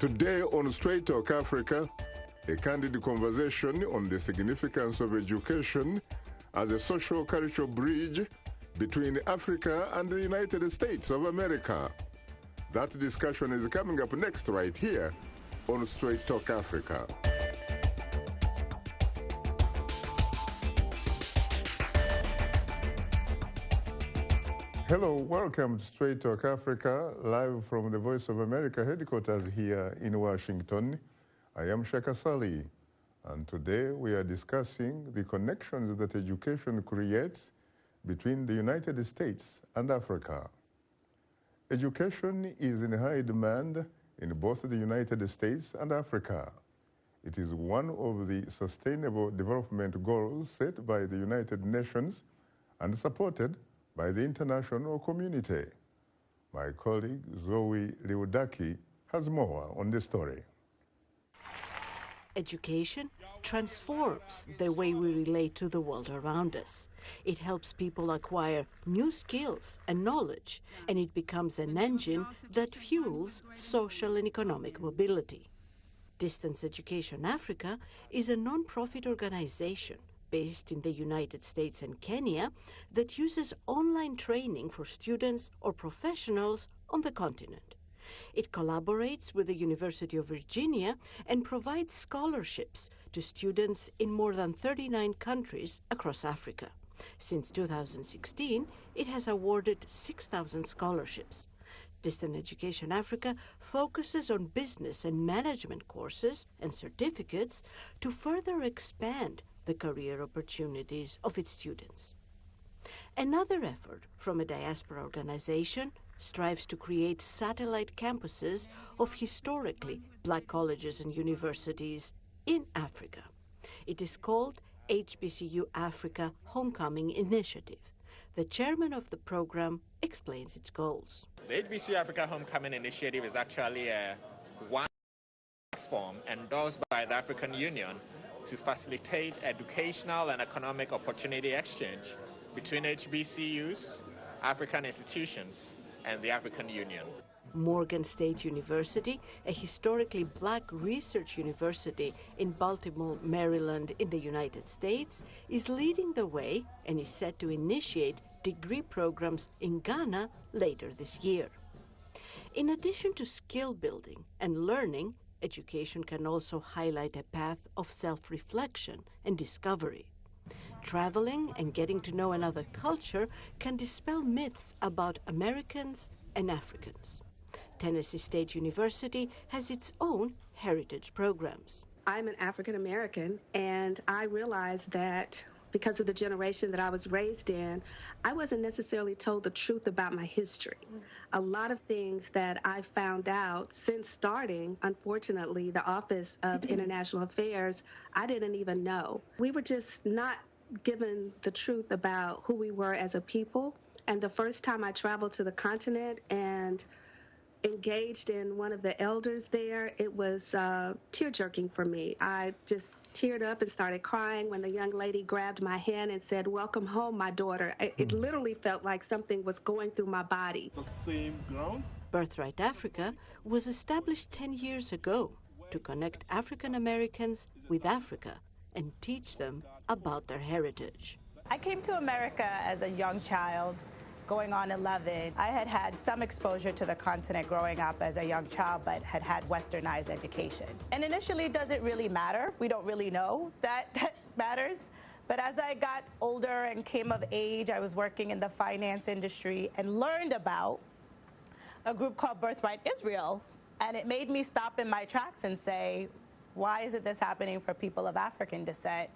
Today on Straight Talk Africa, a candid conversation on the significance of education as a social-cultural bridge between Africa and the United States of America. That discussion is coming up next right here on Straight Talk Africa. Hello, welcome to Straight Talk Africa, live from the Voice of America headquarters here in Washington. I am Shaka Sali, and today we are discussing the connections that education creates between the United States and Africa. Education is in high demand in both the United States and Africa. It is one of the Sustainable Development Goals set by the United Nations and supported by the international community. My colleague Zoe Leudaki has more on this story. Education transforms the way we relate to the world around us. It helps people acquire new skills and knowledge, and it becomes an engine that fuels social and economic mobility. Distance Education Africa is a non-profit organization based in the United States and Kenya that uses online training for students or professionals on the continent. It collaborates with the University of Virginia and provides scholarships to students in more than 39 countries across Africa. Since 2016, it has awarded 6,000 scholarships. Distant Education Africa focuses on business and management courses and certificates to further expand the career opportunities of its students. Another effort from a diaspora organization strives to create satellite campuses of historically Black colleges and universities in Africa. It is called HBCU Africa Homecoming Initiative. The chairman of the program explains its goals. The HBCU Africa Homecoming Initiative is actually one platform endorsed by the African Union to facilitate educational and economic opportunity exchange between HBCUs, African institutions, and the African Union. Morgan State University, a historically Black research university in Baltimore, Maryland, in the United States, is leading the way and is set to initiate degree programs in Ghana later this year. In addition to skill building and learning, education can also highlight a path of self-reflection and discovery. Traveling and getting to know another culture can dispel myths about Americans and Africans. Tennessee State University has its own heritage programs. I'm an African American, and I realized that because of the generation that I was raised in, I wasn't necessarily told the truth about my history. A lot of things that I found out since starting, unfortunately, the Office of International Affairs, I didn't even know. We were just not given the truth about who we were as a people. And the first time I traveled to the continent and engaged in one of the elders there, it was tear-jerking for me. I just teared up and started crying when the young lady grabbed my hand and said, "Welcome home, my daughter." It literally felt like something was going through my body. The same ground? Birthright Africa was established 10 years ago to connect African Americans with Africa and teach them about their heritage. I came to America as a young child, going on 11. I had had some exposure to the continent growing up as a young child, but had had westernized education. And initially, does it really matter? We don't really know that matters. But as I got older and came of age, I was working in the finance industry and learned about a group called Birthright Israel. And it made me stop in my tracks and say, why isn't this happening for people of African descent?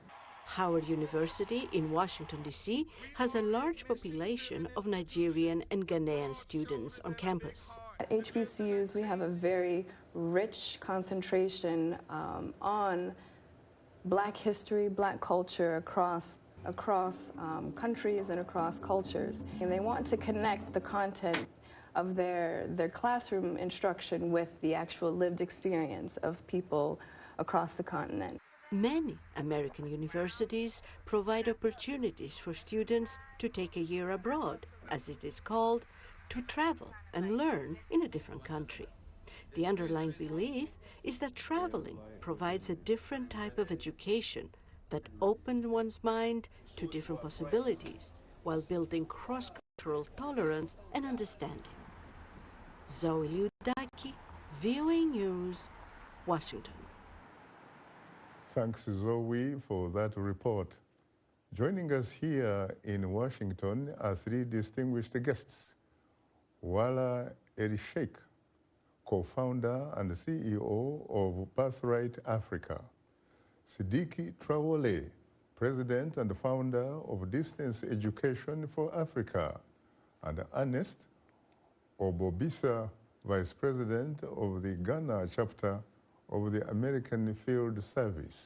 Howard University in Washington, D.C. has a large population of Nigerian and Ghanaian students on campus. At HBCUs, we have a very rich concentration on Black history, Black culture across countries and across cultures. And they want to connect the content of their classroom instruction with the actual lived experience of people across the continent. Many American universities provide opportunities for students to take a year abroad, as it is called, to travel and learn in a different country. The underlying belief is that traveling provides a different type of education that opens one's mind to different possibilities while building cross-cultural tolerance and understanding. Zoe Liudaki, VOA News, Washington. Thanks, Zoe, for that report. Joining us here in Washington are three distinguished guests. Wala El-Sheikh, co-founder and CEO of Birthright Africa. Sidiki Traoré, president and founder of Distance Education for Africa. And Ernest Obobisa, vice president of the Ghana chapter of the American Field Service.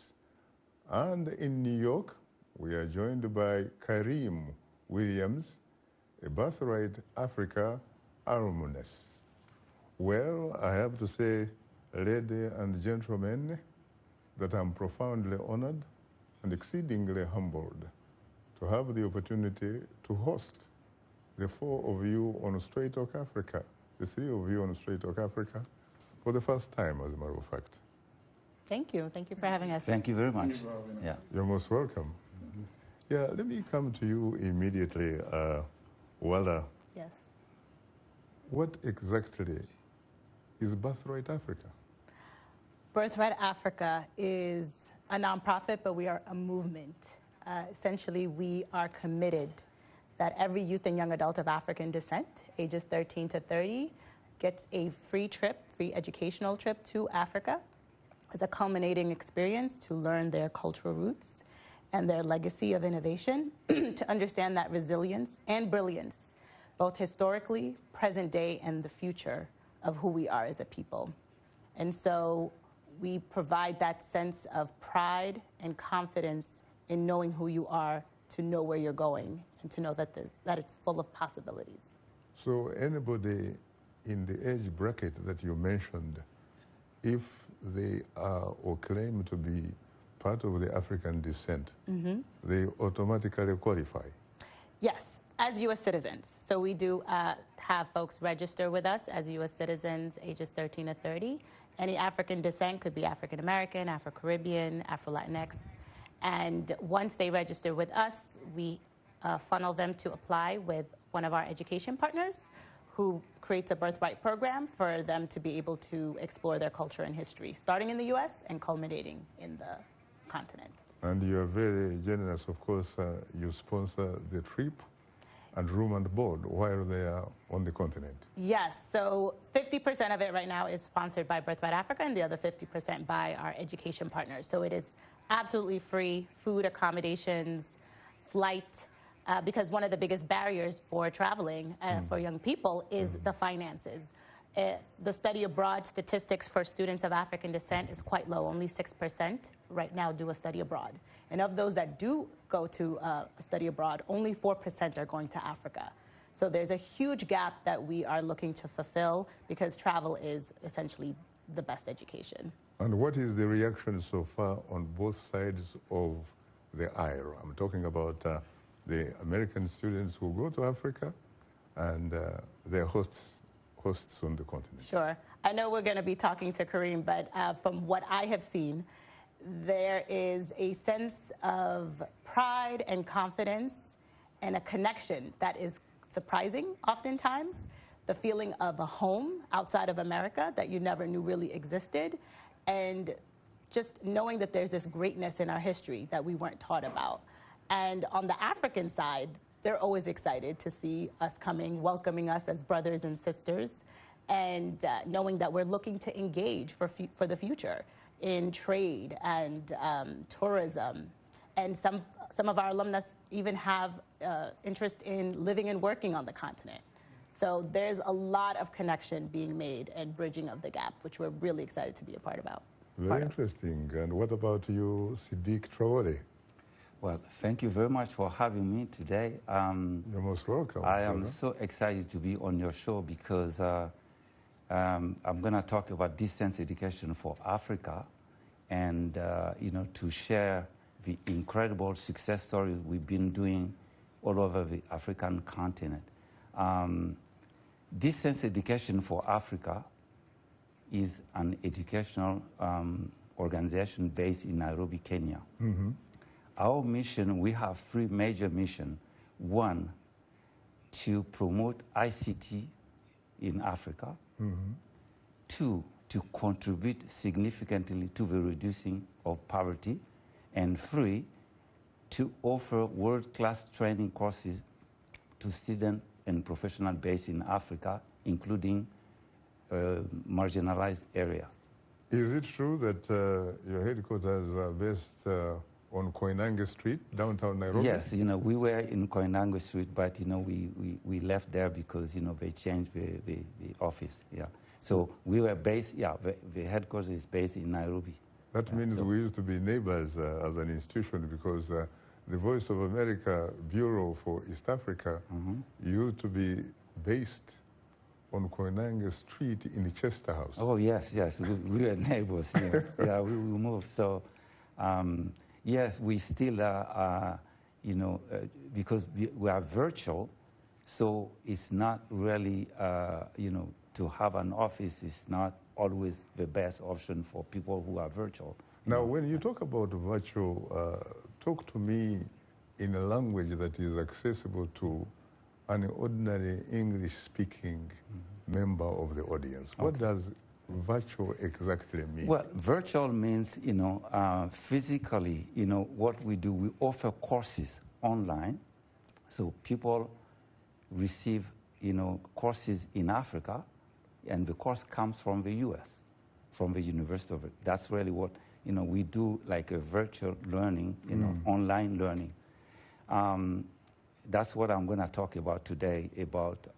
And in New York, we are joined by Karim Williams, a Birthright Africa alumnus. Well, I have to say, ladies and gentlemen, that I'm profoundly honored and exceedingly humbled to have the opportunity to host the four of you on Straight Talk Africa, the three of you on Straight Talk Africa, for the first time, as a matter of fact. Thank you. Thank you for having us. Thank you very much. Yeah. You're most welcome. Mm-hmm. Yeah, let me come to you immediately, Wala. Yes. What exactly is Birthright Africa? Birthright Africa is a nonprofit, but we are a movement. Essentially, we are committed that every youth and young adult of African descent, ages 13 to 30, gets a free educational trip to Africa as a culminating experience to learn their cultural roots and their legacy of innovation, to understand that resilience and brilliance, both historically, present day, and the future of who we are as a people. And so we provide that sense of pride and confidence in knowing who you are, to know where you're going, and to know that it's full of possibilities. So anybody in the age bracket that you mentioned, if they are or claim to be part of the African descent, mm-hmm. they automatically qualify? Yes, as U.S. citizens. So we do have folks register with us as U.S. citizens, ages 13 to 30. Any African descent, could be African American, Afro-Caribbean, Afro-Latinx. And once they register with us, we funnel them to apply with one of our education partners, who creates a birthright program for them to be able to explore their culture and history, starting in the U.S. and culminating in the continent. And you are very generous, of course. You sponsor the trip and room and board while they are on the continent. Yes, so 50% of it right now is sponsored by Birthright Africa, and the other 50% by our education partners. So it is absolutely free, food, accommodations, flight, because one of the biggest barriers for traveling for young people is the finances. The study abroad statistics for students of African descent is quite low. Only 6% right now do a study abroad. And of those that do go to a study abroad, only 4% are going to Africa. So there's a huge gap that we are looking to fulfill, because travel is essentially the best education. And what is the reaction so far on both sides of the aisle? I'm talking about the American students who go to Africa and their hosts on the continent. Sure. I know we're going to be talking to Karim, but from what I have seen, there is a sense of pride and confidence and a connection that is surprising oftentimes. The feeling of a home outside of America that you never knew really existed, and just knowing that there's this greatness in our history that we weren't taught about. And on the African side, they're always excited to see us coming, welcoming us as brothers and sisters, and knowing that we're looking to engage for the future in trade and tourism. And some of our alumnus even have interest in living and working on the continent. So there's a lot of connection being made and bridging of the gap, which we're really excited to be a part about. Very interesting. And what about you, Sidiki Traoré? Well, thank you very much for having me today. You're most welcome. I am so excited to be on your show because I'm going to talk about distance education for Africa, and to share the incredible success stories we've been doing all over the African continent. Distance education for Africa is an educational organization based in Nairobi, Kenya. Our mission, we have three major missions. One, to promote ICT in Africa. Two, to contribute significantly to the reducing of poverty. And three, to offer world-class training courses to students and professionals based in Africa, including marginalized area. Is it true that your headquarters are based on Koinange Street, downtown Nairobi? Yes, we were in Koinange Street, but we left there because they changed the office. Yeah, so we were based. Yeah, the headquarters is based in Nairobi. That means we used to be neighbors as an institution, because the Voice of America Bureau for East Africa used to be based on Koinange Street in the Chester House. Oh, yes, we were neighbors. Yeah, we moved. So, yes, we still are, because we are virtual, so it's not really, to have an office is not always the best option for people who are virtual. Now, when you talk about virtual, talk to me in a language that is accessible to an ordinary English-speaking member of the audience. What does virtual exactly mean? Well, virtual means, physically, what we do, we offer courses online. So people receive, courses in Africa, and the course comes from the U.S., from the University of it. That's really what, we do, like a virtual learning, online learning. That's what I'm going to talk about today, about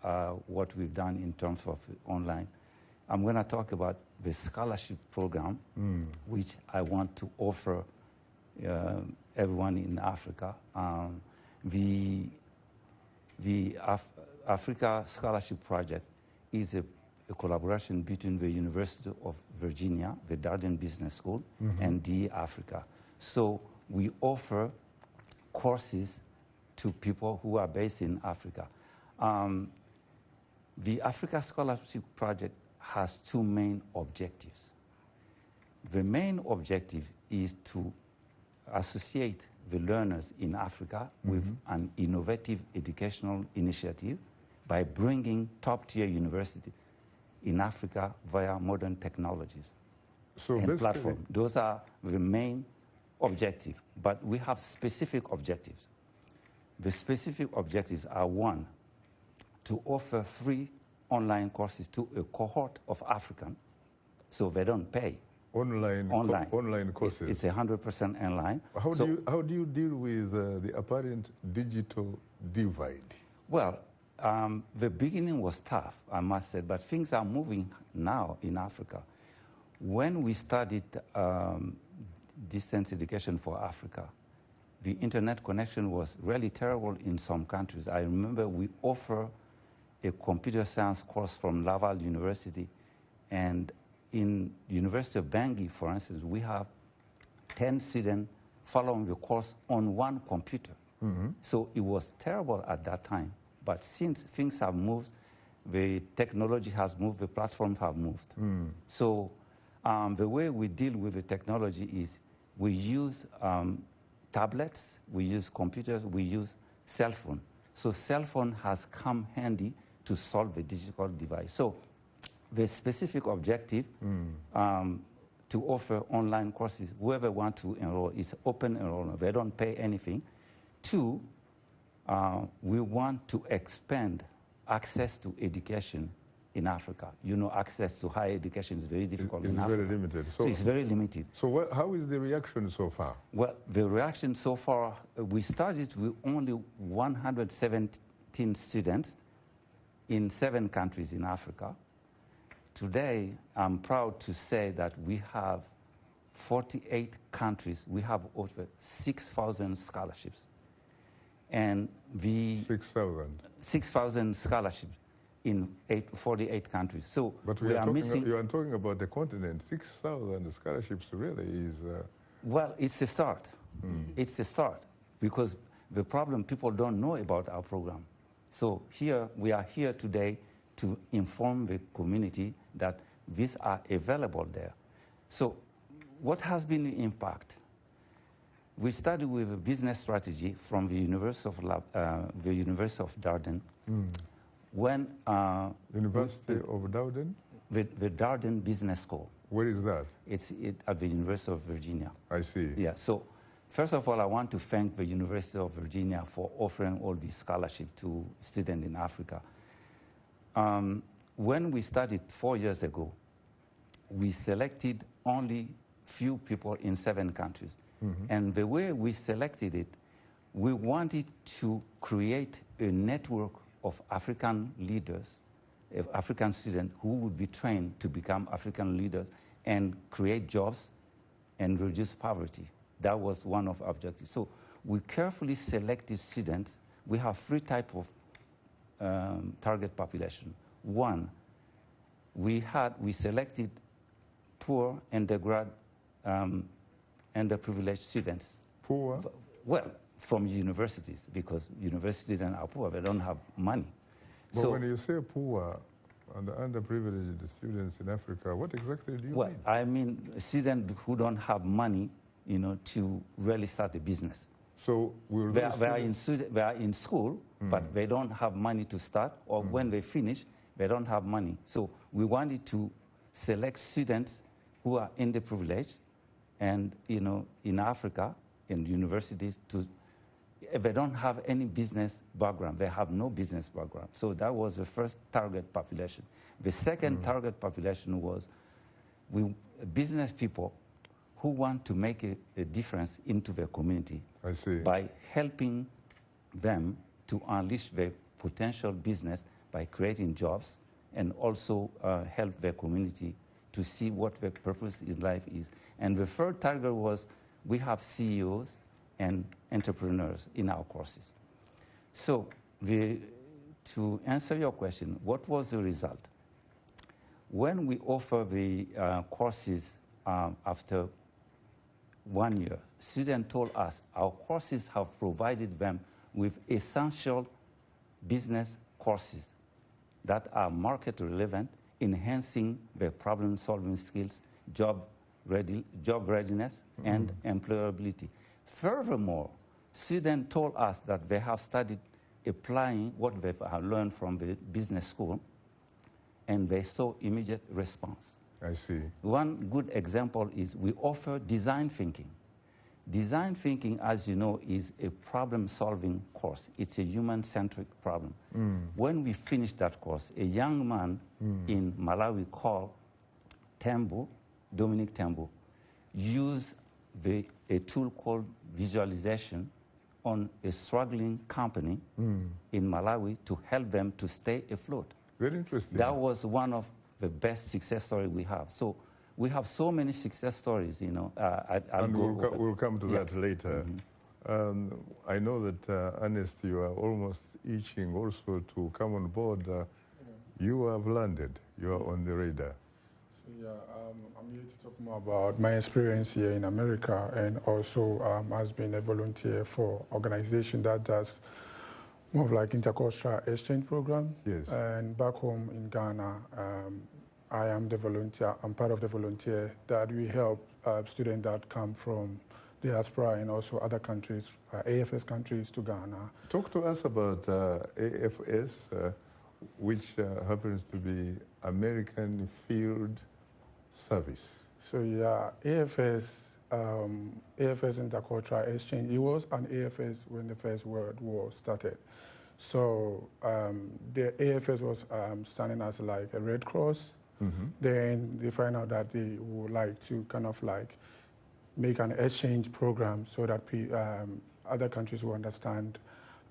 what we've done in terms of online. I'm going to talk about the scholarship program, which I want to offer everyone in Africa. The Africa Scholarship Project is a collaboration between the University of Virginia, the Darden Business School, and DE Africa. So we offer courses to people who are based in Africa. The Africa Scholarship Project has two main objectives. The main objective is to associate the learners in Africa with an innovative educational initiative by bringing top-tier universities in Africa via modern technologies and platforms. Those are the main objectives, but we have specific objectives. The specific objectives are: one, to offer free online courses to a cohort of Africans, so they don't pay. Online courses. It's 100% online. How do you deal with the apparent digital divide? Well, the beginning was tough, I must say, but things are moving now in Africa. When we started distance education for Africa, the internet connection was really terrible in some countries. I remember we offer a computer science course from Laval University, and in University of Bangui, for instance, we have 10 students following the course on one computer. So it was terrible at that time. But since things have moved, the technology has moved, the platforms have moved. So the way we deal with the technology is we use tablets, we use computers, we use cell phone. So cell phone has come handy to solve the digital divide. So the specific objective to offer online courses, whoever wants to enroll, is open enrollment. They don't pay anything. Two, we want to expand access to education in Africa. Access to higher education is very difficult in Africa. It's very limited. So it's very limited. So how is the reaction so far? Well, the reaction so far, we started with only 117 students in 7 countries in Africa. Today, I'm proud to say that we have 48 countries. We have over 6,000 scholarships. And 6,000 scholarships in 48 countries. So but you are talking about the continent. 6,000 scholarships really is... Well, it's a start. It's a start, because the problem, people don't know about our program. So we are here today to inform the community that these are available there. So what has been the impact? We started with a business strategy from the University of Darden. When University of Dowden? The Darden Business School. Where is that? It's at the University of Virginia. I see. Yeah, so first of all, I want to thank the University of Virginia for offering all these scholarships to students in Africa. When we started 4 years ago, we selected only few people in 7 countries. And the way we selected it, we wanted to create a network of African leaders, African students who would be trained to become African leaders and create jobs and reduce poverty. That was one of our objectives. So we carefully selected students. We have 3 types of target population. One, we selected poor undergrad underprivileged students. Poor? Well, from universities, because university students are poor, they don't have money. But so when you say poor and underprivileged students in Africa, what exactly do you mean? I mean students who don't have money, to really start a business. So they are in school, but they don't have money to start, or when they finish, they don't have money. So we wanted to select students who are underprivileged, and in Africa, in universities, they don't have any business background. They have no business background. So that was the first target population. The second target population was business people who want to make a difference into their community. I see. By helping them to unleash their potential business by creating jobs, and also help their community to see what their purpose in life is. And the third target was we have CEOs and entrepreneurs in our courses. So to answer your question, what was the result? When we offer the courses after 1 year, students told us our courses have provided them with essential business courses that are market relevant, enhancing their problem-solving skills, job readiness, and employability. Furthermore, students told us that they have started applying what they have learned from the business school, and they saw immediate response. I see. One good example is we offer design thinking. Design thinking, as you know, is a problem-solving course. It's a human-centric problem. When we finished that course, a young man in Malawi called Dominic Tembo, used a tool called visualization on a struggling company in Malawi to help them to stay afloat. Very interesting. That was one of the best success stories we have. So we have so many success stories, we'll come to that later. I know that, Ernest, you are almost itching also to come on board. You have landed. You are on the radar. So, I'm here to talk more about my experience here in America, and also has been a volunteer for organization that does more of like intercultural exchange program. Yes. And back home in Ghana, I am the volunteer. I'm part of the volunteer that we help students that come from diaspora and also other countries, AFS countries, to Ghana. Talk to us about AFS, which happens to be American Field Service. So yeah, AFS Intercultural Exchange, it was an AFS when the First World War started. So the AFS was standing as like a Red Cross. Then they find out that they would like to kind of like make an exchange program so that other countries will understand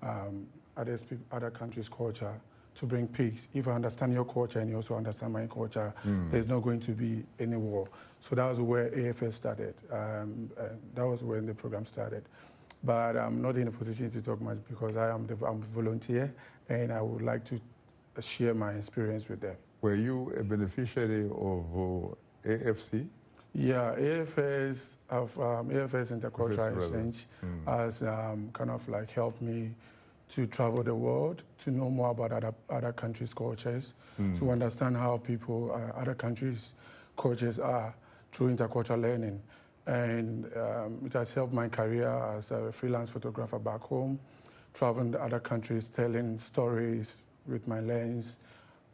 other countries' culture, to bring peace. If I understand your culture and you also understand my culture, there's not going to be any war. So that was where AFS started. That was when the program started. But I'm not in a position to talk much because I'm a volunteer, and I would like to share my experience with them. Were you a beneficiary of AFC? Yeah, AFS Intercultural Exchange has kind of like helped me to travel the world, to know more about other countries' cultures, to understand how people, other countries' cultures are through intercultural learning. And it has helped my career as a freelance photographer back home, traveling to other countries, telling stories with my lens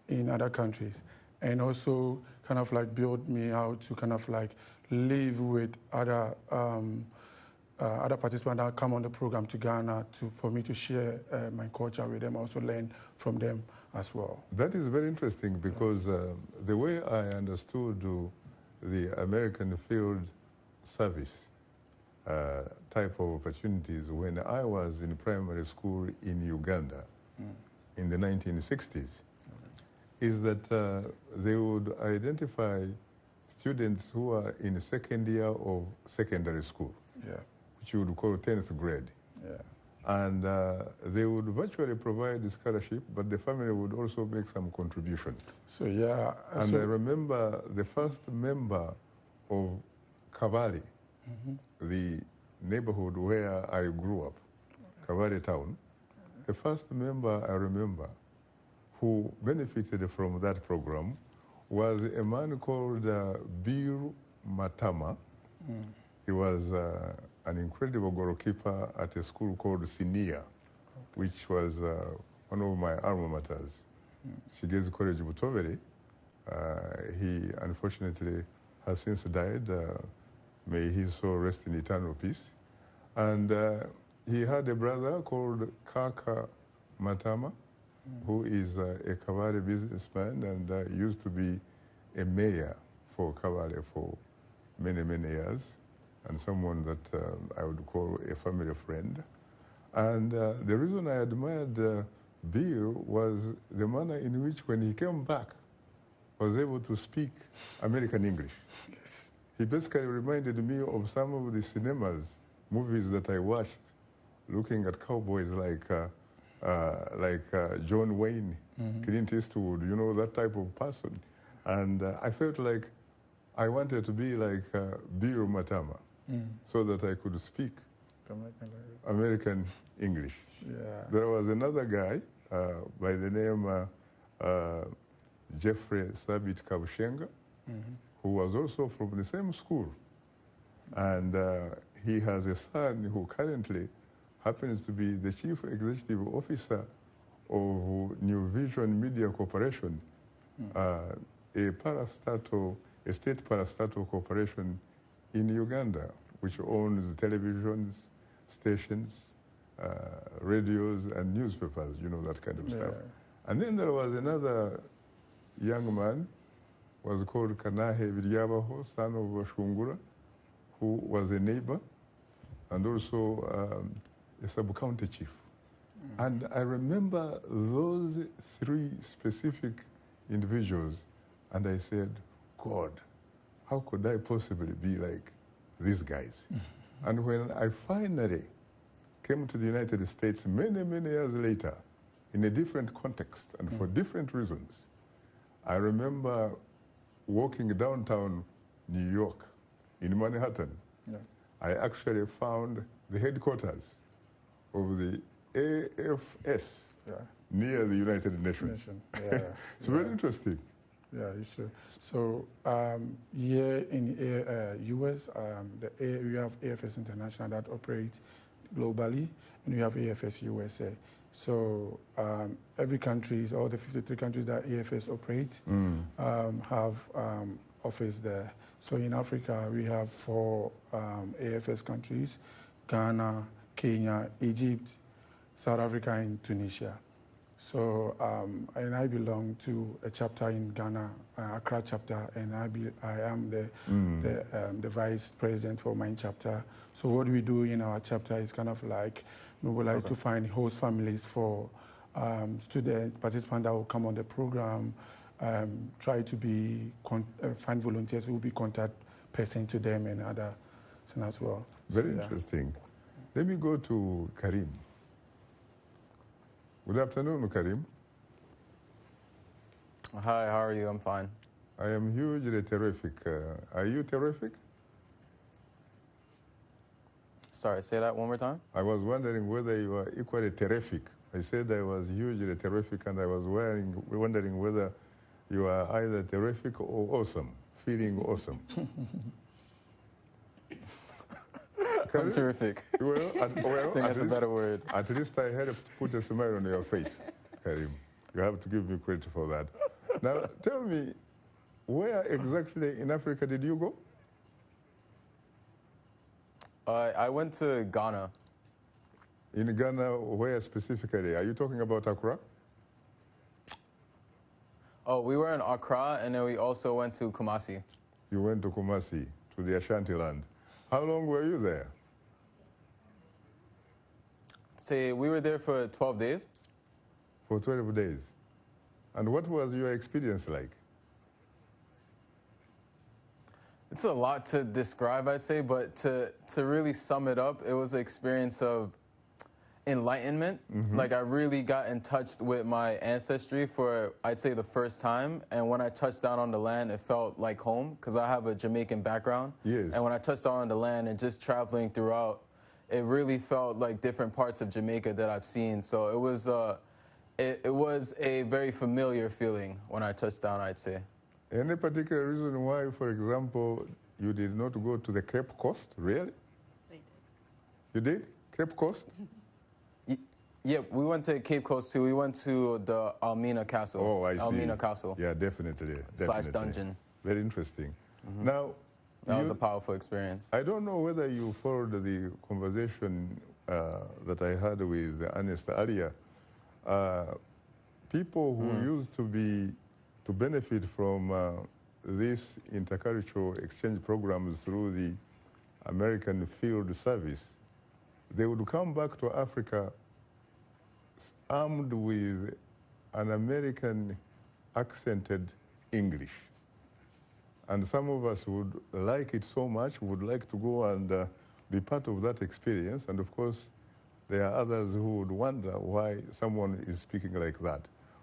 in other countries. And also kind of like build me how to kind of like live with other participants that come on the program to Ghana for me to share my culture with them, also learn from them as well. That is very interesting because the way I understood the American field service type of opportunities when I was in primary school in Uganda in the 1960s is that they would identify students who are in the second year of secondary school, which you would call 10th grade. And they would virtually provide the scholarship, but the family would also make some contribution. So yeah. And I remember the first member of Kavali, the neighborhood where I grew up, Kavali town, the first member I remember who benefited from that program was a man called Bir Matama. He was an incredible goalkeeper at a school called Sinia, which was one of my alma maters. Shigezi College Butoveri. He unfortunately has since died. May his soul rest in eternal peace. And he had a brother called Kaka Matama, who is a Kavali businessman and used to be a mayor for Kavali for many, many years, and someone that I would call a family friend. And the reason I admired Bir was the manner in which, when he came back, was able to speak American English. He basically reminded me of some of the cinemas, movies that I watched, looking at cowboys like John Wayne, Clint Eastwood, you know, that type of person. And I felt like I wanted to be like Bir Matama, so that I could speak American English. There was another guy by the name Jeffrey Sabit Kabushenga, who was also from the same school. And he has a son who currently happens to be the chief executive officer of New Vision Media Corporation, a state parastatal corporation in Uganda, which owns televisions, stations, radios, and newspapers, you know, that kind of stuff. And then there was another young man, was called Kanahe Vilyabaho, son of Shungura, who was a neighbor and also a sub-county chief. And I remember those three specific individuals, and I said, God, how could I possibly be like these guys? And when I finally came to the United States many, many years later, in a different context and for different reasons, I remember walking downtown New York in Manhattan. I actually found the headquarters of the AFS near the United Nations. It's very interesting. Yeah, it's true. So here in US, we have AFS International that operates globally, and we have AFS USA. So every country, all the 53 countries that AFS operates, have office there. So in Africa, we have 4 AFS countries: Ghana, Kenya, Egypt, South Africa, and Tunisia. So, and I belong to a chapter in Ghana, Accra chapter, and I am the vice president for my chapter. So what we do in our chapter is kind of like mobilize to find host families for student participants that will come on the program, try to find volunteers who will be contact person to them and other things as well. Very interesting. Let me go to Karim. Good afternoon, Karim. Hi, how are you? I'm fine. I am hugely terrific. Are you terrific? Sorry, say that one more time. I was wondering whether you are equally terrific I said I was hugely terrific, and I was wondering whether you are either terrific or awesome, feeling awesome. I'm terrific. Well, I think that's a better word. At least I had to put a smile on your face, Karim. You have to give me credit for that. Now, tell me, where exactly in Africa did you go? I went to Ghana. In Ghana, where specifically? Are you talking about Accra? Oh, we were in Accra, and then we also went to Kumasi. You went to Kumasi, to the Ashanti land. How long were you there? Say, we were there for 12 days. For 12 days. And what was your experience like? It's a lot to describe, I'd say, but to really sum it up, it was an experience of enlightenment. Like, I really got in touch with my ancestry for, I'd say, the first time. And when I touched down on the land, it felt like home, because I have a Jamaican background. Yes. And when I touched down on the land and just traveling throughout, it really felt like different parts of Jamaica that I've seen. So it was a very familiar feeling when I touched down, I'd say. Any particular reason why, for example, you did not go to the Cape Coast, really? They did. You did? Cape Coast? Yeah, we went to Cape Coast too. We went to the Almina Castle. Oh, I see. Almina Castle. Yeah, definitely. Slash dungeon. Very interesting. Now, that was a powerful experience. I don't know whether you followed the conversation that I had with Ernest earlier. People who used to benefit from these intercultural exchange programs through the American Field Service, they would come back to Africa armed with an American accented English. And some of us would like it so much, would like to go and be part of that experience. And of course, there are others who would wonder why someone is speaking like that.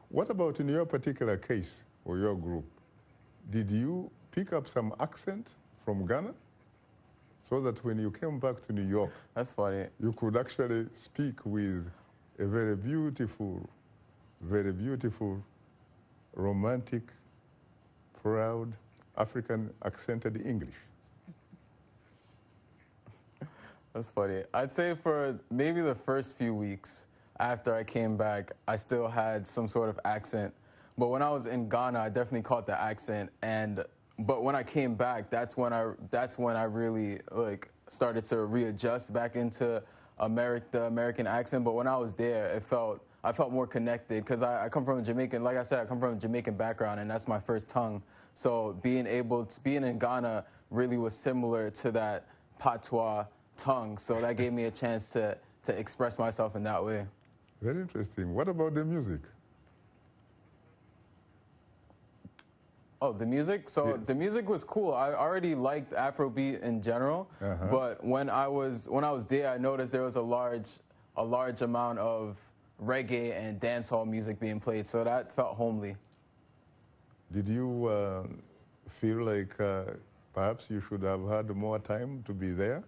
What about in your particular case or your group? Did you pick up some accent from Ghana so that when you came back to New York, that's funny, you could actually speak with a very beautiful, romantic, proud, African accented English? That's funny. I'd say for maybe the first few weeks after I came back, I still had some sort of accent. But when I was in Ghana, I definitely caught the accent. But when I came back, that's when I really started to readjust back into the American accent. But when I was there, I felt more connected because I come from a Jamaican, like I said, I come from a Jamaican background, and that's my first tongue. So being in Ghana really was similar to that patois tongue. So that gave me a chance to express myself in that way. Very interesting. What about the music? Oh, the music? So yes. The music was cool. I already liked Afrobeat in general, but when I was there, I noticed there was a large amount of reggae and dancehall music being played, so that felt homely. Did you feel like perhaps you should have had more time to be there?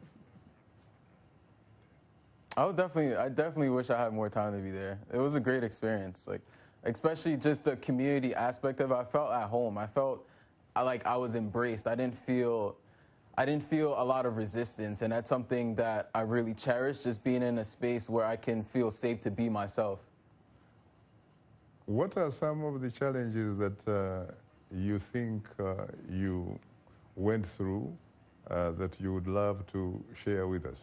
I definitely wish I had more time to be there. It was a great experience, especially just the community aspect of it. I felt at home. I felt like I was embraced. I didn't feel a lot of resistance, and that's something that I really cherish, just being in a space where I can feel safe to be myself. What are some of the challenges that you think you went through that you would love to share with us?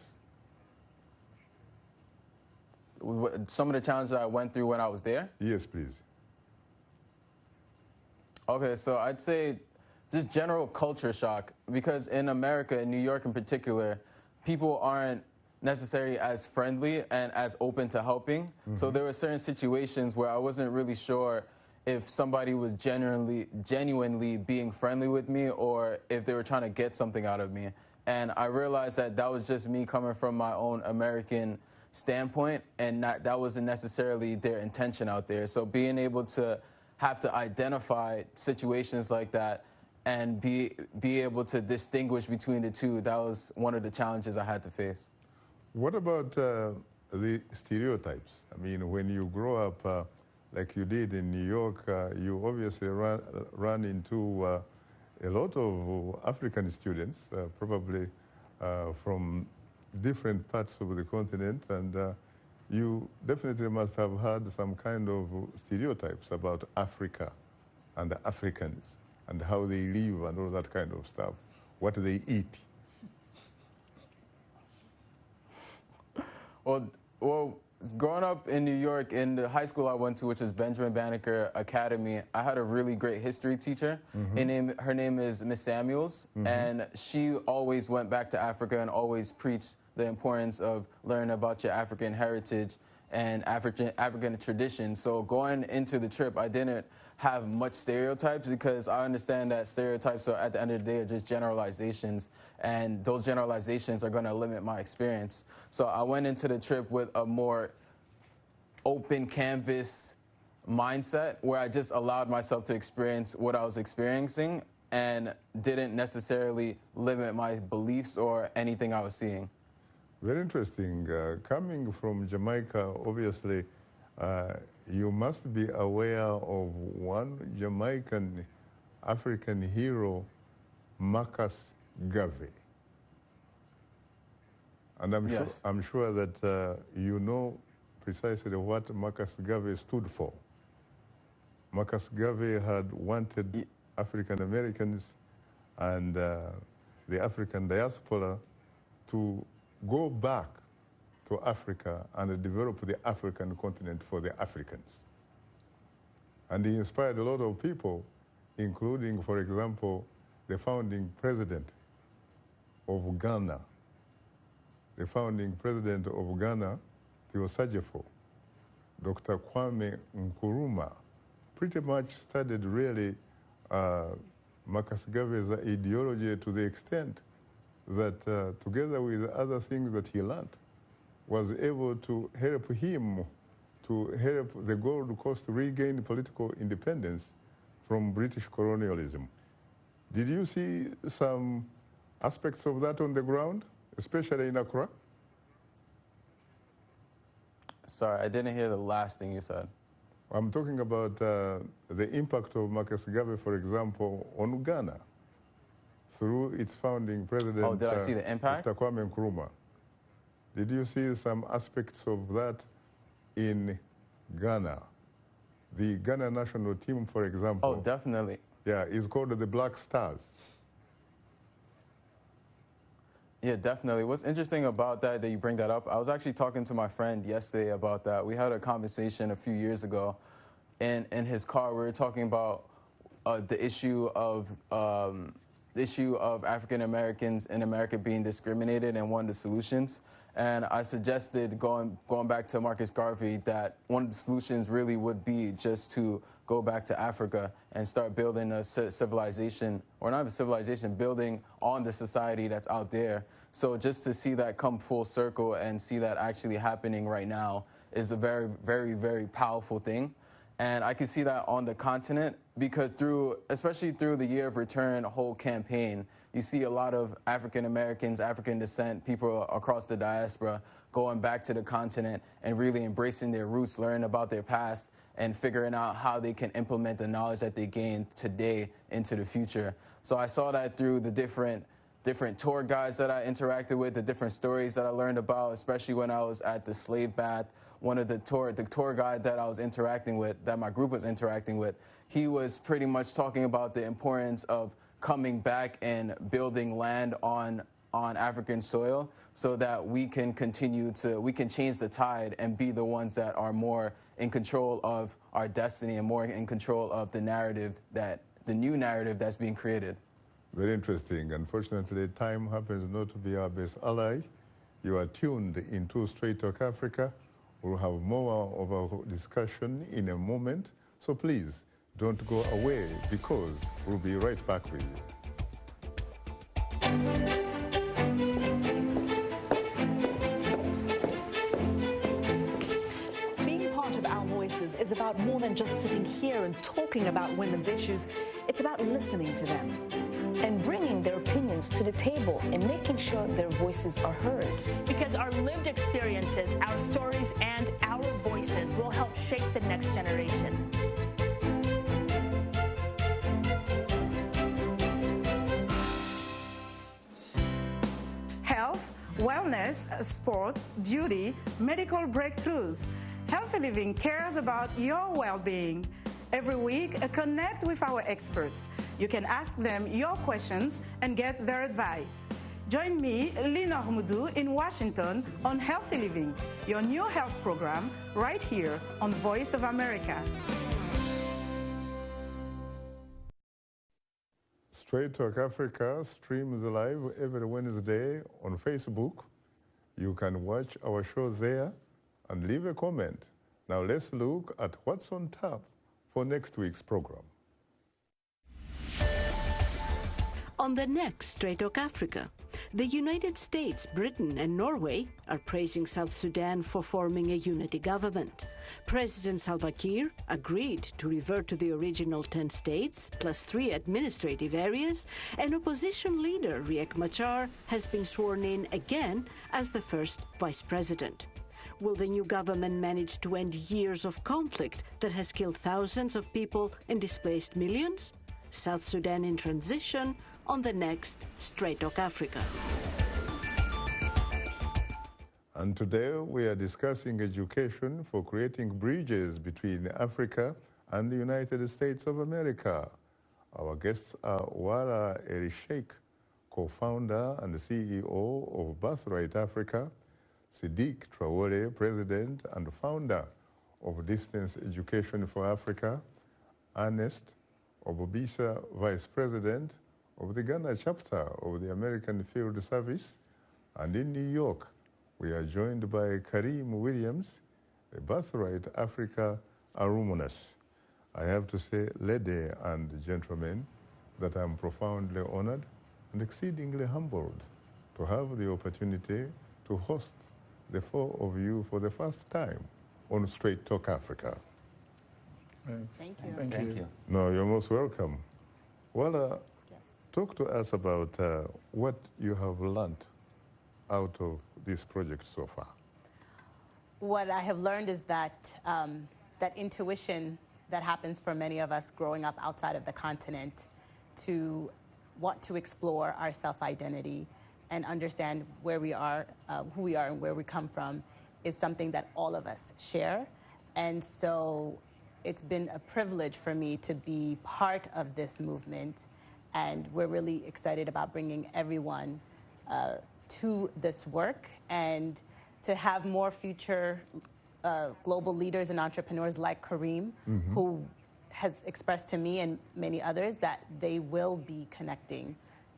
Some of the challenges I went through when I was there? Yes, please. Okay, so I'd say just general culture shock, because in America, in New York in particular, people aren't necessarily as friendly and as open to helping. So there were certain situations where I wasn't really sure if somebody was genuinely being friendly with me or if they were trying to get something out of me. And I realized that was just me coming from my own American standpoint, and that wasn't necessarily their intention out there. So being able to have to identify situations like that and be able to distinguish between the two, that was one of the challenges I had to face. What about the stereotypes. I mean, when you grow up like you did in New York, you obviously run into a lot of African students, probably from different parts of the continent, and you definitely must have had some kind of stereotypes about Africa and the Africans and how they live and all that kind of stuff, what they eat. Well, growing up in New York, in the high school I went to, which is Benjamin Banneker Academy, I had a really great history teacher. Her name is Miss Samuels, and she always went back to Africa and always preached the importance of learning about your African heritage and African traditions. So going into the trip, I didn't have much stereotypes because I understand that stereotypes are, at the end of the day, are just generalizations, and those generalizations are going to limit my experience. So I went into the trip with a more open canvas mindset where I just allowed myself to experience what I was experiencing and didn't necessarily limit my beliefs or anything I was seeing. Very interesting. Coming from Jamaica, obviously, you must be aware of one Jamaican African hero, Marcus Garvey. And I'm sure that you know precisely what Marcus Garvey stood for. Marcus Garvey had wanted African Americans and the African diaspora to go back to Africa and develop the African continent for the Africans. And he inspired a lot of people, including, for example, the founding president of Ghana. The founding president of Ghana, Theosajefo, Dr. Kwame Nkrumah, pretty much studied really Marcus Garvey's ideology to the extent that together with other things that he learned, was able to help him to help the Gold Coast regain political independence from British colonialism. Did you see some aspects of that on the ground, especially in Accra? Sorry, I didn't hear the last thing you said. I'm talking about the impact of Marcus Garvey, for example, on Ghana through its founding president. Oh, did I see the impact? Dr. Kwame Nkrumah. Did you see some aspects of that in Ghana? The Ghana national team, for example. Oh, definitely. Yeah, is called the Black Stars. Yeah, definitely. What's interesting about that you bring that up, I was actually talking to my friend yesterday about that. We had a conversation a few years ago in his car. We were talking about the issue of African Americans in America being discriminated and one of the solutions. And I suggested going back to Marcus Garvey that one of the solutions really would be just to go back to Africa and start building a civilization, or not a civilization, building on the society that's out there. So just to see that come full circle and see that actually happening right now is a very, very, very powerful thing. And I can see that on the continent because especially through the Year of Return whole campaign, you see a lot of African Americans, African descent, people across the diaspora going back to the continent and really embracing their roots, learning about their past, and figuring out how they can implement the knowledge that they gained today into the future. So I saw that through the different tour guides that I interacted with, the different stories that I learned about, especially when I was at the slave bath. One of the tour guide that I was interacting with, that my group was interacting with, he was pretty much talking about the importance of coming back and building land on African soil so that we can change the tide and be the ones that are more in control of our destiny and more in control of the new narrative that's being created. Very interesting. Unfortunately, time happens not to be our best ally. You are tuned into Straight Talk Africa. We'll have more of our discussion in a moment. So please, don't go away because we'll be right back with you. Being part of Our Voices is about more than just sitting here and talking about women's issues. It's about listening to them and bringing their opinions Africans to the table and making sure their voices are heard. Because our lived experiences, our stories, and our voices will help shape the next generation. Health, wellness, sport, beauty, medical breakthroughs. Healthy Living cares about your well-being. Every week, connect with our experts. You can ask them your questions and get their advice. Join me, Lina Humudu, in Washington on Healthy Living, your new health program, right here on Voice of America. Straight Talk Africa streams live every Wednesday on Facebook. You can watch our show there and leave a comment. Now let's look at what's on tap for next week's program. On the next Straight Talk Africa, the United States, Britain, and Norway are praising South Sudan for forming a unity government. President Salva Kiir agreed to revert to the original 10 states, plus 3 administrative areas, and opposition leader Riek Machar has been sworn in again as the first vice president. Will the new government manage to end years of conflict that has killed thousands of people and displaced millions? South Sudan in transition on the next Straight Talk Africa. And today we are discussing education for creating bridges between Africa and the United States of America. Our guests are Wala Sheikh, co-founder and CEO of Birthright Africa, Siddiq Traore, president and founder of Distance Education for Africa, Ernest Obobisa, vice president of the Ghana chapter of the American Field Service, and in New York, we are joined by Karim Williams, a Birthright Africa alumnus. I have to say, lady and gentlemen, that I'm profoundly honored and exceedingly humbled to have the opportunity to host the 4 of you for the first time on Straight Talk Africa. Thanks. Thank you. Thank you. No, you're most welcome. Well, Yes. talk to us about what you have learned out of this project so far. What I have learned is that that intuition that happens for many of us growing up outside of the continent to want to explore our self-identity and understand where we are, who we are and where we come from is something that all of us share. And so it's been a privilege for me to be part of this movement. And we're really excited about bringing everyone to this work and to have more future global leaders and entrepreneurs like Karim, who has expressed to me and many others that they will be connecting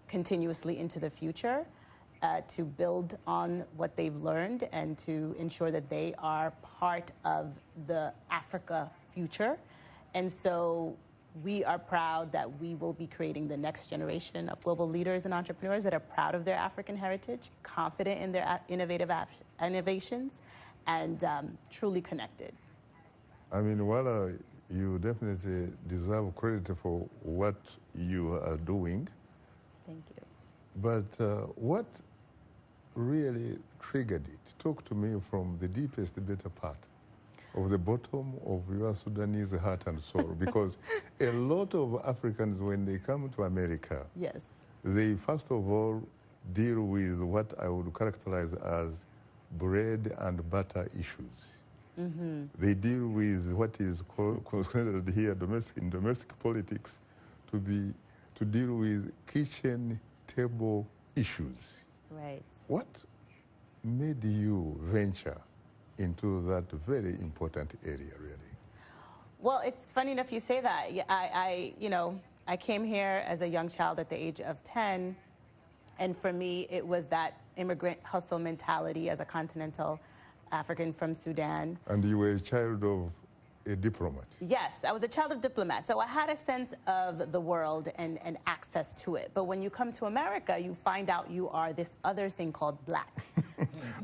continuously into the future to build on what they've learned and to ensure that they are part of the Africa future. And so we are proud that we will be creating the next generation of global leaders and entrepreneurs that are proud of their African heritage, confident in their innovations, and truly connected. I mean, Wala, you definitely deserve credit for what you are doing. Thank you. But what really triggered it? Talk to me from the deepest, better part of the bottom of your Sudanese heart and soul. Because a lot of Africans, when they come to America, Yes. they first of all deal with what I would characterize as bread and butter issues. They deal with what is considered here in domestic politics to deal with kitchen table issues. Right. What made you venture into that very important area, really? Well, it's funny enough you say that. I came here as a young child at the age of 10, and for me, it was that immigrant hustle mentality as a continental African from Sudan. And you were a child of a diplomat. Yes, I was a child of diplomats, so I had a sense of the world and access to it. But when you come to America, you find out you are this other thing called black.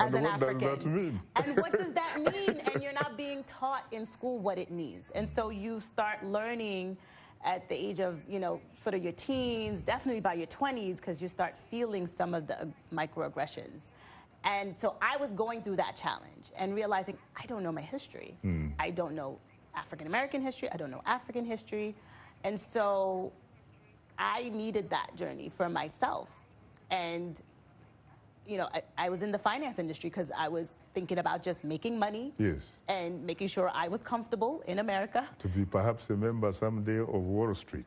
As And an what African. does that mean? And what does that mean? And you're not being taught in school what it means. And so you start learning at the age of, sort of your teens, definitely by your 20s, because you start feeling some of the microaggressions. And so I was going through that challenge and realizing I don't know my history. I don't know African-American history. I don't know African history. And so I needed that journey for myself. And, I was in the finance industry because I was thinking about just making money and making sure I was comfortable in America. To be perhaps a member someday of Wall Street.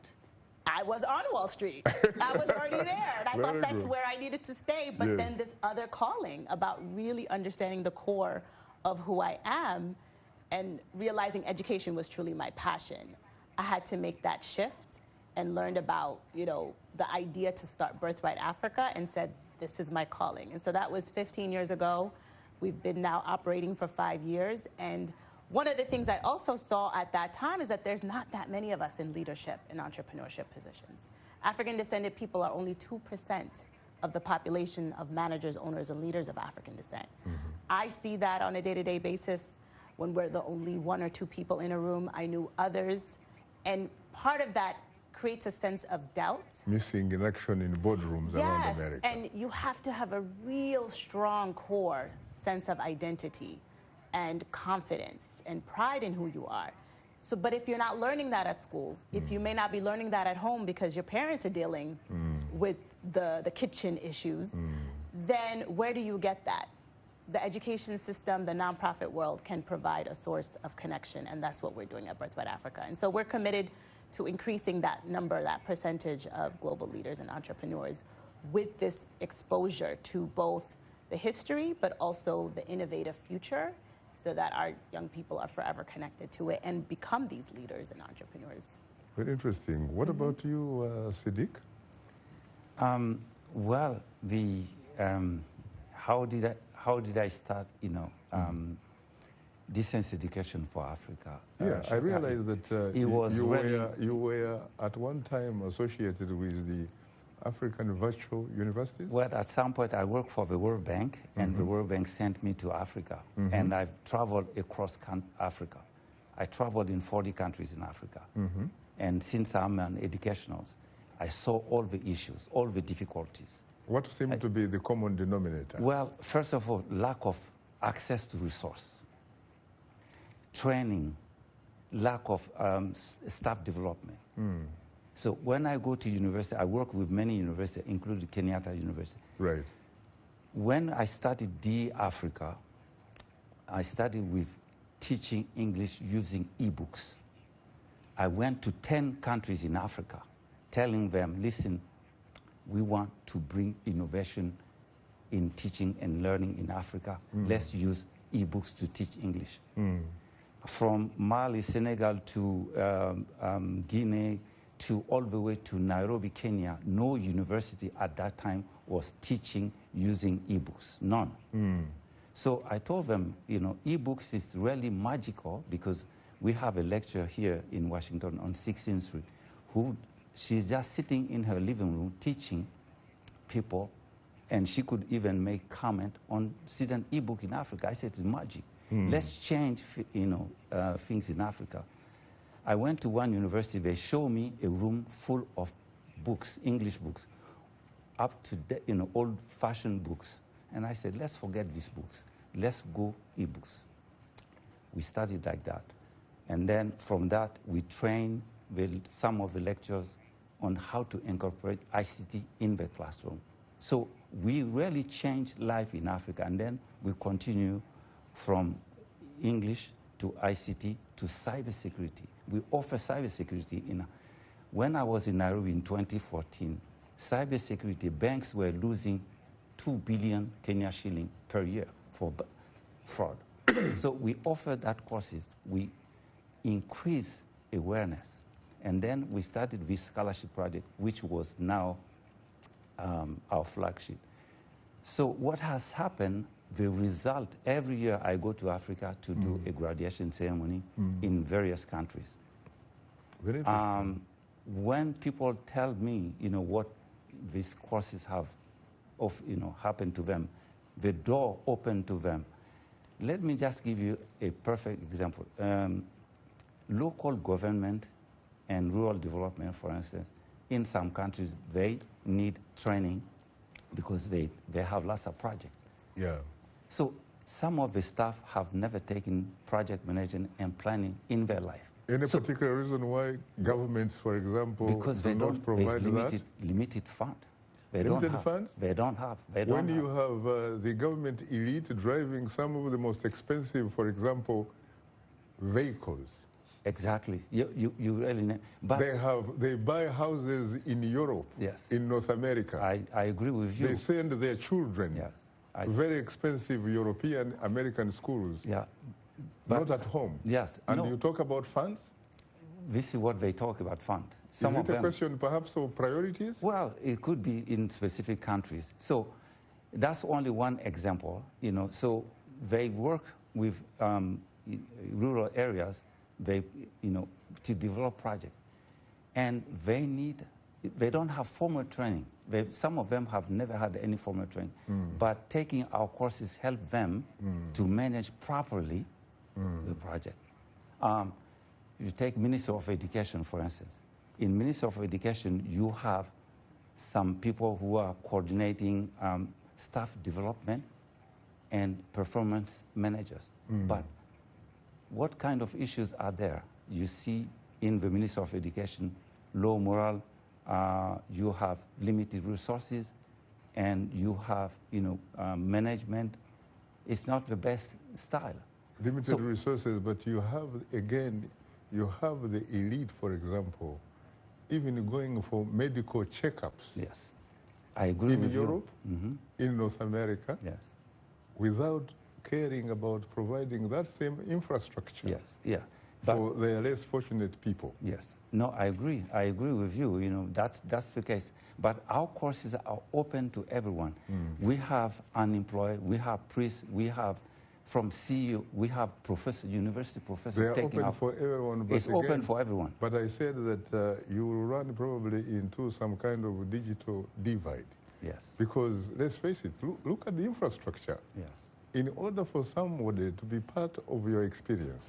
I was on Wall Street. I was already there. And I thought that's where I needed to stay. But then this other calling about really understanding the core of who I am and realizing education was truly my passion. I had to make that shift and learned about, the idea to start Birthright Africa and said, this is my calling. And so that was 15 years ago. We've been now operating for 5 years. And one of the things I also saw at that time is that there's not that many of us in leadership and entrepreneurship positions. African-descended people are only 2% of the population of managers, owners, and leaders of African descent. I see that on a day-to-day basis when we're the only 1 or 2 people in a room. I knew others. And part of that creates a sense of doubt. Missing in action in boardrooms around America. And you have to have a real strong core sense of identity and confidence and pride in who you are. So, but if you're not learning that at school, if you may not be learning that at home because your parents are dealing with the kitchen issues, then where do you get that? The education system, the nonprofit world can provide a source of connection, and that's what we're doing at Birthright Africa. And so we're committed to increasing that number, that percentage of global leaders and entrepreneurs with this exposure to both the history but also the innovative future, so that our young people are forever connected to it and become these leaders and entrepreneurs. Very interesting. What about you, Siddiq? Well, how did I start, distance education for Africa? I realized that you were at one time associated with the African Virtual Universities? Well, at some point I worked for the World Bank, and the World Bank sent me to Africa, and I've traveled across Africa. I traveled in 40 countries in Africa. And since I'm an educationalist, I saw all the issues, all the difficulties. What seemed to be the common denominator? Well, first of all, lack of access to resource, training, lack of staff development. So when I go to university, I work with many universities, including Kenyatta University. Right. When I started DE Africa, I started with teaching English using e-books. I went to 10 countries in Africa, telling them, listen, we want to bring innovation in teaching and learning in Africa. Let's use e-books to teach English. From Mali, Senegal to Guinea, to all the way to Nairobi, Kenya, no university at that time was teaching using e-books, none. So I told them, e-books is really magical, because we have a lecturer here in Washington on 16th Street she's just sitting in her living room teaching people, and she could even make comment on certain e-book in Africa. I said, it's magic. Let's change, things in Africa. I went to one university. They showed me a room full of books, English books, up to old-fashioned books. And I said, let's forget these books. Let's go e-books. We started like that. And then from that, we trained some of the lecturers on how to incorporate ICT in the classroom. So we really changed life in Africa. And then we continue from English to ICT to cybersecurity. We offer cybersecurity. When I was in Nairobi in 2014, cybersecurity, banks were losing 2 billion Kenya shilling per year for fraud. So we offered that courses. We increased awareness. And then we started this scholarship project, which was now our flagship. So what has happened, the result, every year I go to Africa to do a graduation ceremony in various countries. Very interesting. When people tell me, what these courses have happened to them, the door opened to them. Let me just give you a perfect example. Local government and rural development, for instance, in some countries, they need training because they have lots of projects. Yeah. So some of the staff have never taken project management and planning in their life. Any particular reason why governments, for example, because do not provide that? Limited fund. Limited funds? They don't have. When you have the government elite driving some of the most expensive, for example, vehicles. Exactly. You really know. But they buy houses in Europe, yes, in North America. I agree with you. They send their children to very expensive European American schools. Yeah. Not at home. Yes. And you talk about funds? This is what they talk about funds. Is it a question perhaps of priorities? Well, it could be in specific countries. So that's only one example, you know. So they work with rural areas, they, you know, to develop projects. And they don't have formal training. Some of them have never had any formal training. But taking our courses help them to manage properly the project. You take Ministry of Education, for instance. In Ministry of Education, you have some people who are coordinating staff development and performance managers. But what kind of issues are there? You see in the Ministry of Education, low morale, you have limited resources, and you have, you know, management. It's not the best style. Limited resources, but you have, again, you have the elite, for example, even going for medical checkups. Yes, I agree with you. In Europe, in North America, yes, without caring about providing that same infrastructure. Yes, yeah. For the less fortunate people. Yes. No, I agree. I agree with you. You know, that's the case. But our courses are open to everyone. We have unemployed, we have priests, we have from CEO, we have university professors. They are open for everyone. But it's open for everyone. But I said that you will run probably into some kind of digital divide. Yes. Because let's face it, look at the infrastructure. Yes. In order for somebody to be part of your experience,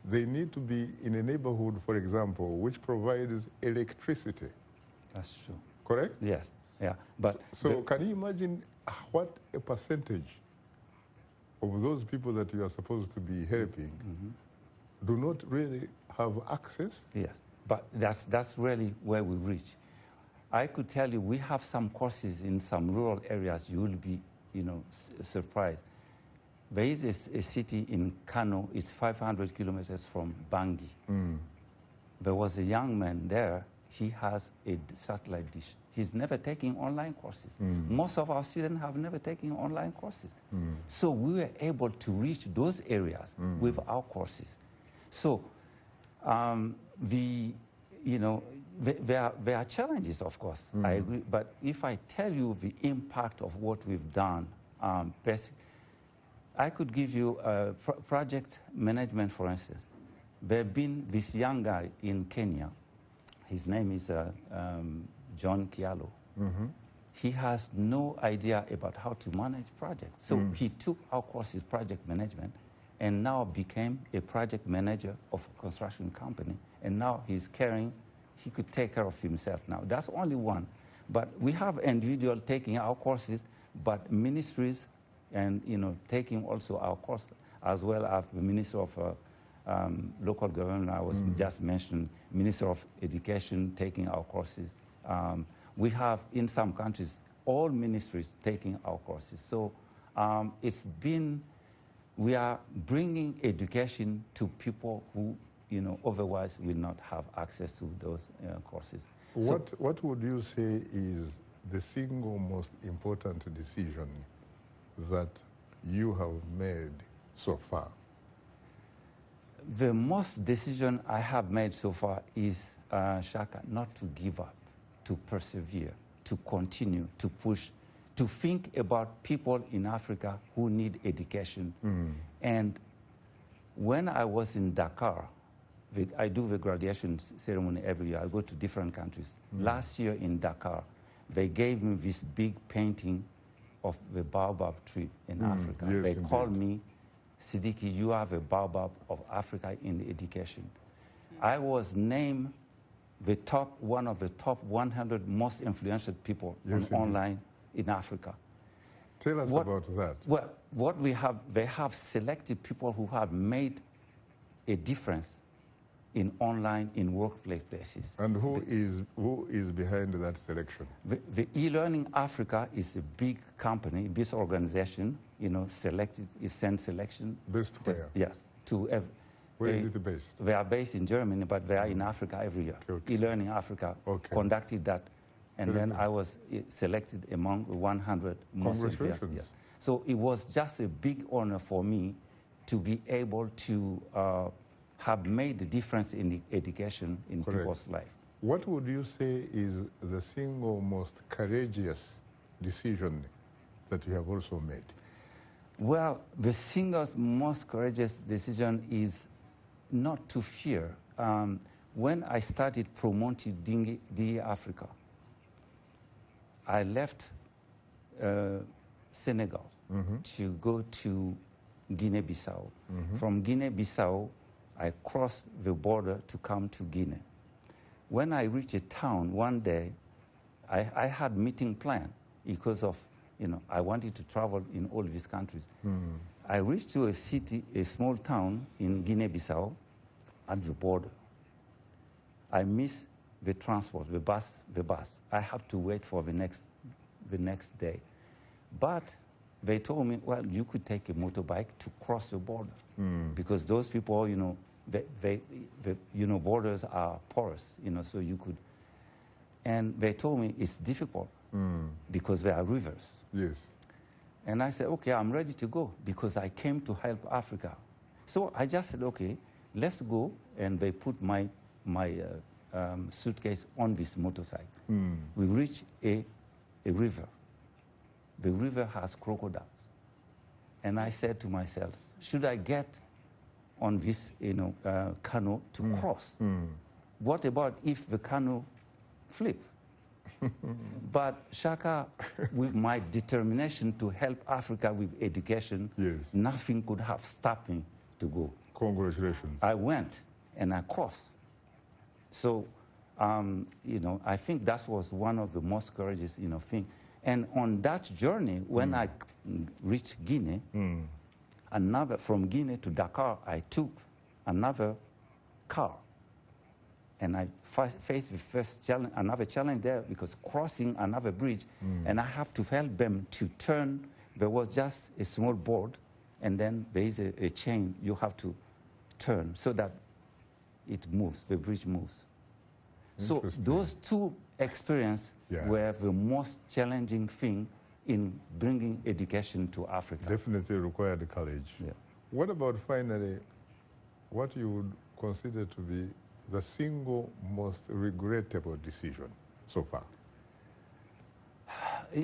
they need to be in a neighborhood, for example, which provides electricity. That's true. Correct? Yes. Yeah. But so can you imagine what a percentage of those people that you are supposed to be helping do not really have access? Yes. But that's really where we reach. I could tell you we have some courses in some rural areas. You will be, you know, surprised. There is a city in Kano. It's 500 kilometers from Bangui. There was a young man there. He has a satellite dish. He's never taken online courses. Most of our students have never taken online courses. So we were able to reach those areas with our courses. So you know, there are challenges, of course. I agree. But if I tell you the impact of what we've done, I could give you project management, for instance. There have been this young guy in Kenya. His name is John Kialo. He has no idea about how to manage projects. So he took our courses, project management, and now became a project manager of a construction company. And now he's caring, he could take care of himself now. That's only one. But we have individuals taking our courses, but ministries and, you know, taking also our course, as well as the Minister of Local Government, I was just mentioned, Minister of Education taking our courses. We have, in some countries, all ministries taking our courses. So it's been, we are bringing education to people who, you know, otherwise will not have access to those courses. What would you say is the single most important decision that you have made so far? The most decision I have made so far is, Shaka, not to give up, to persevere, to continue, to push, to think about people in Africa who need education. And when I was in Dakar, I do the graduation ceremony every year. I go to different countries. Last year in Dakar, they gave me this big painting of the baobab tree in Africa. Yes, they indeed. called me, Siddiqui, you are the baobab of Africa in education. I was named one of the top 100 most influential people online in Africa. Tell us about that. Well, what we have, they have selected people who have made a difference in online, in workplaces. And who is behind that selection? The eLearning Africa is a big company, big organization, send selection. Based where? Yes. Where is it based? They are based in Germany, but they are in Africa every year. Okay. eLearning Africa conducted that, and then I was selected among 100 most influential. Yes. So it was just a big honor for me to be able to have made a difference in the education in people's life. What would you say is the single most courageous decision that you have also made? Well, the single most courageous decision is not to fear. When I started promoting DE Africa, I left Senegal to go to Guinea-Bissau. From Guinea-Bissau, I crossed the border to come to Guinea. When I reached a town one day, I had meeting planned because of, I wanted to travel in all these countries. I reached to a city, a small town in Guinea-Bissau at the border. I missed the transport, the bus. I have to wait for the next day. But they told me, well, you could take a motorbike to cross the border because those people, borders are porous, so you could. And they told me it's difficult because there are rivers. Yes. And I said, okay, I'm ready to go because I came to help Africa. So I just said, okay, let's go. And they put my suitcase on this motorcycle. We reached a river. The river has crocodiles. And I said to myself, should I get on this canoe to cross? What about if the canoe flips? But Shaka, with my determination to help Africa with education, nothing could have stopped me to go. Congratulations. I went and I crossed. So, I think that was one of the most courageous, things. And on that journey, when I reached Guinea, from Guinea to Dakar, I took another car. And I faced the first challenge, another challenge there, because crossing another bridge, and I have to help them to turn. There was just a small board, and then there is a chain you have to turn so that it moves, the bridge moves. So those two experiences were the most challenging thing in bringing education to Africa. Definitely required courage. Yeah. What about finally, what you would consider to be the single most regrettable decision so far?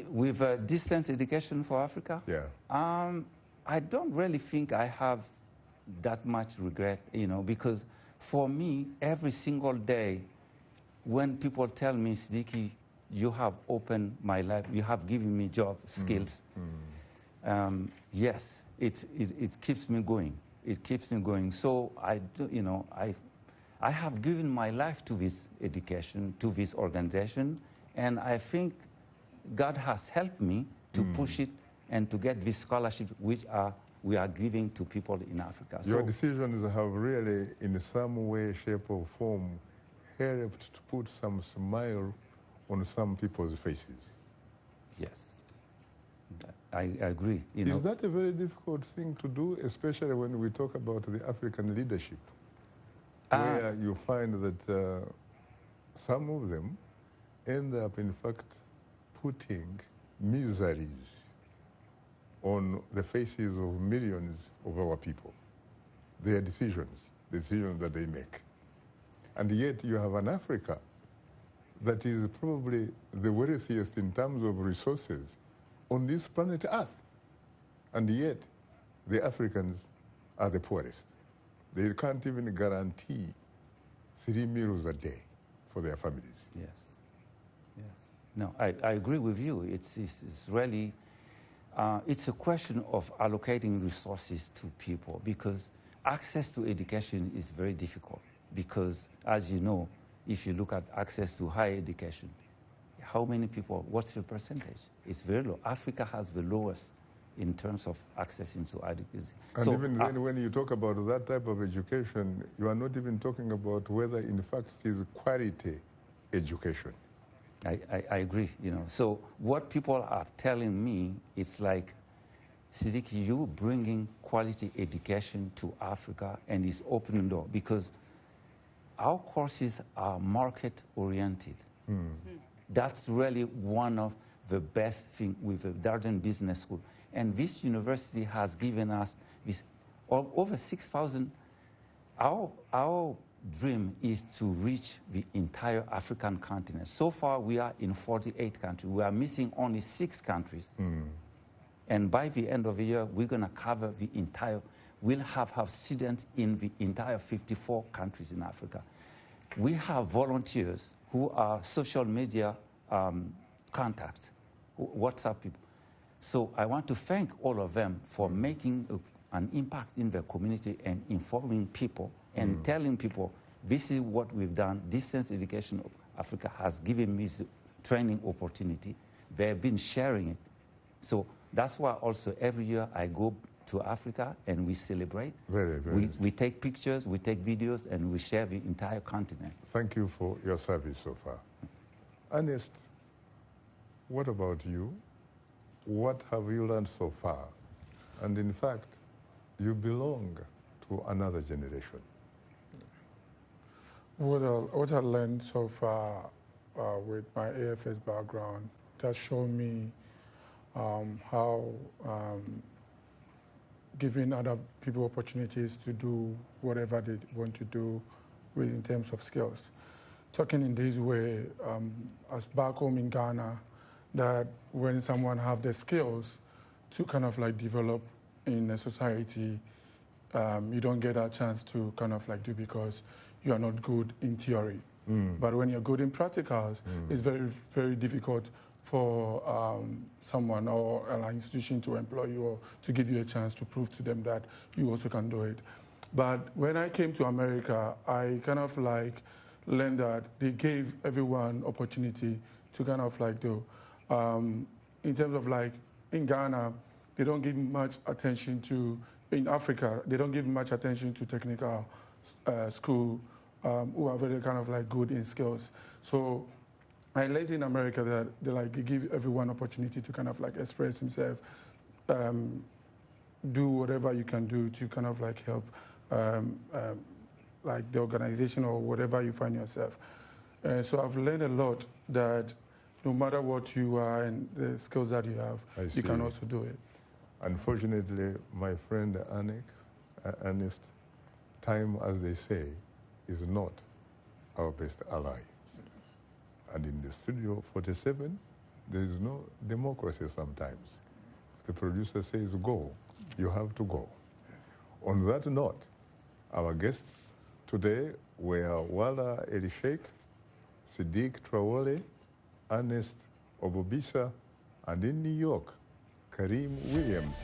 With distance education for Africa? Yeah. I don't really think I have that much regret, because for me, every single day, when people tell me, Siddiqui, you have opened my life, you have given me job skills, yes, it keeps me going. It keeps me going. So I have given my life to this education, to this organization, and I think God has helped me to push it and to get this scholarship which we are giving to people in Africa. Your decisions have really, in some way, shape, or form, helped to put some smile on some people's faces. Yes, I agree. Is that a very difficult thing to do, especially when we talk about the African leadership? Where you find that some of them end up, in fact, putting miseries on the faces of millions of our people. Their decisions that they make. And yet you have an Africa that is probably the wealthiest in terms of resources on this planet Earth. And yet the Africans are the poorest. They can't even guarantee 3 meals a day for their families. Yes. No, I agree with you. It's really, it's a question of allocating resources to people because access to education is very difficult because, as you know, if you look at access to higher education, how many people, what's the percentage? It's very low. Africa has the lowest in terms of accessing to education. And so, even then, when you talk about that type of education, you are not even talking about whether, in fact, it is quality education. I agree, you know. So what people are telling me, it's like, Siddiqui, you bringing quality education to Africa and it's opening door, because our courses are market-oriented. That's really one of the best things with the Darden Business School. And this university has given us this over 6,000. Our dream is to reach the entire African continent. So far, we are in 48 countries. We are missing only 6 countries. And by the end of the year, we're going to cover the entire, we'll have students in the entire 54 countries in Africa. We have volunteers who are social media contacts, WhatsApp people. So I want to thank all of them for making an impact in the community and informing people and telling people, this is what we've done. Distance Education of Africa has given me the training opportunity. They've been sharing it. So that's why also every year I go to Africa and we celebrate. We take pictures, we take videos, and we share the entire continent. Thank you for your service so far. Ernest, what about you? What have you learned so far? And in fact, you belong to another generation. What I learned so far with my AFS background has shown me how giving other people opportunities to do whatever they want to do in terms of skills. Talking in this way, as back home in Ghana, that when someone have the skills to kind of like develop in a society, you don't get a chance to kind of like do because you are not good in theory. But when you're good in practicals, it's very, very difficult for someone or an institution to employ you or to give you a chance to prove to them that you also can do it. But when I came to America, I kind of like learned that they gave everyone opportunity to kind of like do. In terms of like in Ghana, they don't give much attention to, in Africa, they don't give much attention to technical school who are very kind of like good in skills. So I learned in America that they give everyone opportunity to kind of like express himself, do whatever you can do to kind of like help like the organization or whatever you find yourself. So I've learned a lot that no matter what you are and the skills that you have, you can also do it. Unfortunately, my friend Ernest, time, as they say, is not our best ally. And in the Studio 47, there is no democracy sometimes. If the producer says go, you have to go. On that note, our guests today were Wala Elisheikh, Siddiq Traore, Ernest Obobisa, and in New York, Kareem Williams.